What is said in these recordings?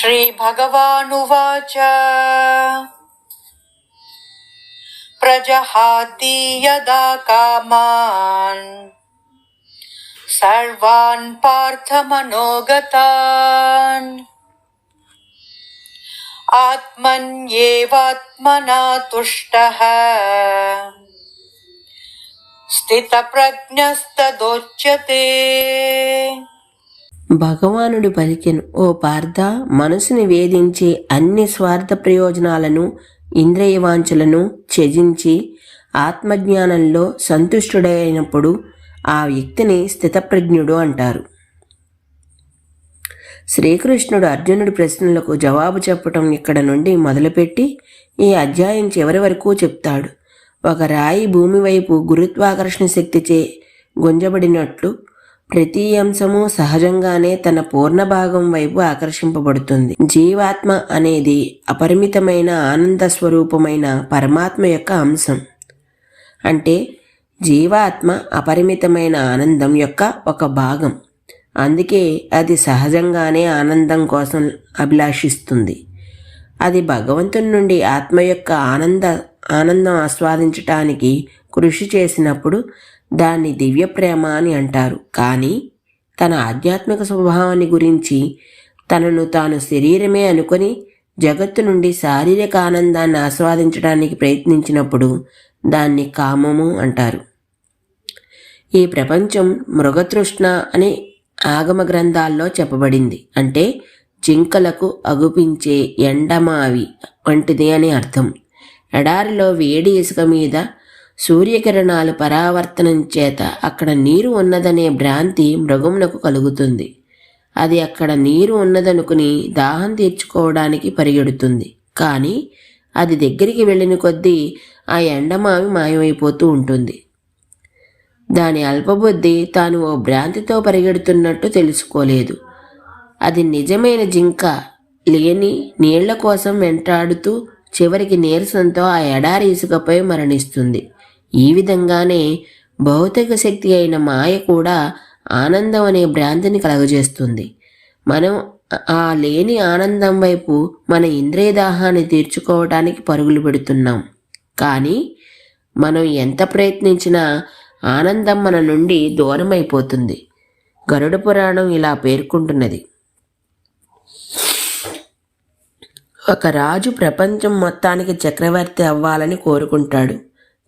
श्रीभगवानुवाच प्रजहाति यदा कामान् सर्वान् पार्थमनोगतान् आत्मन्येवात्मना तुष्टः స్థితప్రజ్ఞస్తదోచ్యతే. భగవానుడు పలికెను, ఓ పార్థ, మనసుని వేధించే అన్ని స్వార్థ ప్రయోజనాలను ఇంద్రియవాంఛలను త్యజించి ఆత్మజ్ఞానంలో సంతుష్టుడైనప్పుడు ఆ వ్యక్తిని స్థితప్రజ్ఞుడు అంటారు. శ్రీకృష్ణుడు అర్జునుడి ప్రశ్నలకు జవాబు చెప్పటం ఇక్కడ నుండి మొదలుపెట్టి ఈ అధ్యాయం చివరి వరకు చెప్తాడు. ఒక రాయి భూమి వైపు గురుత్వాకర్షణ శక్తిచే గుంజబడినట్లు ప్రతి అంశము సహజంగానే తన పూర్ణ భాగం వైపు ఆకర్షింపబడుతుంది. జీవాత్మ అనేది అపరిమితమైన ఆనంద స్వరూపమైన పరమాత్మ యొక్క అంశం. అంటే జీవాత్మ అపరిమితమైన ఆనందం యొక్క ఒక భాగం. అందుకే అది సహజంగానే ఆనందం కోసం అభిలాషిస్తుంది. అది భగవంతుని నుండి ఆత్మ యొక్క ఆనందం ఆస్వాదించటానికి కృషి చేసినప్పుడు దాన్ని దివ్య ప్రేమ అని అంటారు. కానీ తన ఆధ్యాత్మిక స్వభావాన్ని గురించి తనను తాను శరీరమే అనుకొని జగత్తు నుండి శారీరక ఆనందాన్ని ఆస్వాదించడానికి ప్రయత్నించినప్పుడు దాన్ని కామము అంటారు. ఈ ప్రపంచం మృగతృష్ణ అనే ఆగమ గ్రంథాల్లో చెప్పబడింది. అంటే జింకలకు అగుపించే ఎండమావి వంటిది అని అర్థం. ఎడారిలో వేడి ఇసుక మీద సూర్యకిరణాలు పరావర్తనం చేత అక్కడ నీరు ఉన్నదనే భ్రాంతి మృగమునకు కలుగుతుంది. అది అక్కడ నీరు ఉన్నదనుకుని దాహం తీర్చుకోవడానికి పరిగెడుతుంది. కానీ అది దగ్గరికి వెళ్ళిన కొద్దీ ఆ ఎండమావి మాయమైపోతూ ఉంటుంది. దాని అల్పబుద్ధి తాను ఓ భ్రాంతితో పరిగెడుతున్నట్టు తెలుసుకోలేదు. అది నిజమైన జింక లేని నీళ్ల కోసం వెంటాడుతూ చివరికి నీరసంతో ఆ ఎడారి ఇసుకపై మరణిస్తుంది. ఈ విధంగానే భౌతిక శక్తి అయిన మాయ కూడా ఆనందం అనే భ్రాంతిని కలగజేస్తుంది. మనం ఆ లేని ఆనందం వైపు మన ఇంద్రియ దాహాన్ని తీర్చుకోవడానికి పరుగులు పెడుతున్నాం. కానీ మనం ఎంత ప్రయత్నించినా ఆనందం మన నుండి దూరం అయిపోతుంది. గరుడ పురాణం ఇలా పేర్కొంటున్నది. ఒక రాజు ప్రపంచం మొత్తానికి చక్రవర్తి అవ్వాలని కోరుకుంటాడు.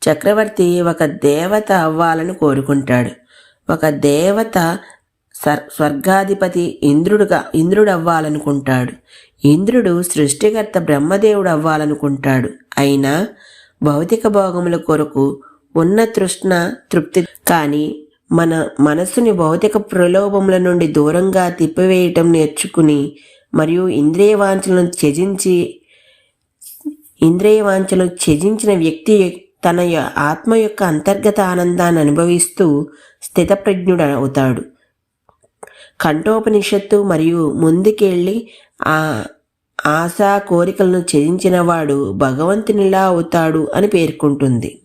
చక్రవర్తి ఒక దేవత అవ్వాలని కోరుకుంటాడు. ఒక దేవత స్వర్గాధిపతి ఇంద్రుడు అవ్వాలనుకుంటాడు. ఇంద్రుడు సృష్టికర్త బ్రహ్మదేవుడు అవ్వాలనుకుంటాడు. అయినా భౌతిక భోగముల కొరకు ఉన్న తృష్ణ తృప్తి. కానీ మన మనస్సుని భౌతిక ప్రలోభముల నుండి దూరంగా తిప్పివేయటం నేర్చుకుని మరియు ఇంద్రియవాంఛలను త్యజించిన వ్యక్తి తన ఆత్మ యొక్క అంతర్గత ఆనందాన్ని అనుభవిస్తూ స్థితప్రజ్ఞుడు అవుతాడు. కంఠోపనిషత్తు మరియు ముందుకెళ్ళి ఆ ఆశా కోరికలను త్యజించిన వాడు భగవంతునిలా అవుతాడు అని పేర్కొంటుంది.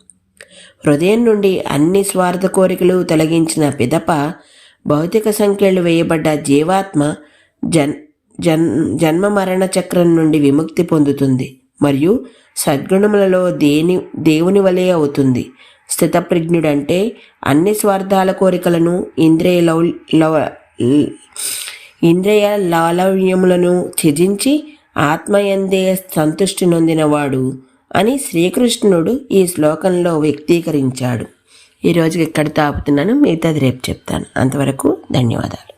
హృదయం నుండి అన్ని స్వార్థ కోరికలు తొలగించిన పిదప భౌతిక సంఖ్యలు వేయబడ్డ జీవాత్మ జన్మ మరణ చక్రం నుండి విముక్తి పొందుతుంది మరియు సద్గుణములలో దేవుని వలె అవుతుంది. స్థితప్రజ్ఞుడంటే అన్ని స్వార్థాల కోరికలను ఇంద్రియ లాలవ్యములను త్యజించి ఆత్మయందే సంతుష్టి నొందినవాడు అని శ్రీకృష్ణుడు ఈ శ్లోకంలో వ్యక్తీకరించాడు. ఈరోజుకి ఇక్కడ ఆపుతున్నాను. మిగతాది రేపు చెప్తాను. అంతవరకు ధన్యవాదాలు.